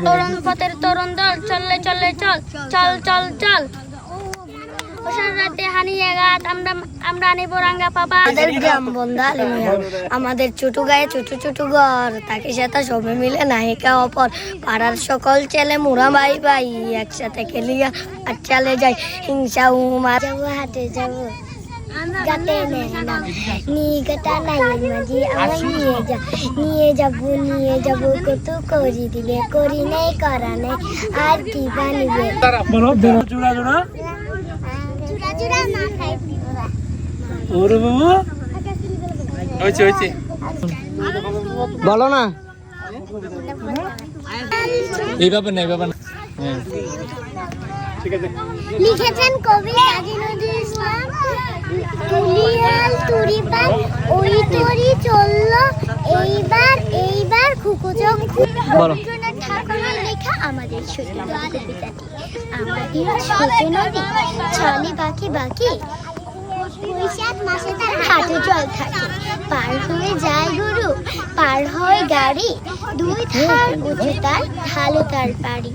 তরুণ পথের তরুণ দল চললে চললে চল চল চল চল রাতে হানিয়ে গাত আমরা আনিব রাঙ্গা পাবা। আমাদের গ্রাম বন্ধা আমাদের ছোট গায়ে ছোট ছোট ঘর তাকে সাথে সবে মিলে নায়িকা অপর পাড়ার সকল ছেলে মোরা ভাই ভাই একসাথে খেলিয়া আর চালে যাই হিংসা উমা যাবো হাটে যাবো গাতে নিগাটা নাই মাঝি আমার নিয়ে যাব কত করি দিবে করি নাই করা নাই আর কি বানিবে বলো জোড়া জোড়া জুড়া না খাই ওরে বাবু হইছে বলো না এইভাবে না হ্যাঁ ঠিক আছে লিখেছেন কবি কাজী নজরুল ইসলাম। তুলিয়াল তুরিপাল ওই তরি চললো এইবার খুকুচক রবীন্দ্রনাথ ঠাকুরের লেখা আমাদের ছোট কবিতাটি। আমাদের ছোট নদী ছলে বাকি বৈশাখ মাসে তার হাটে জল থাকে পার হয়ে যায় গরু পার হয় গাড়ি দুই ধার উঁচু তার ঢালু তার বাড়ি।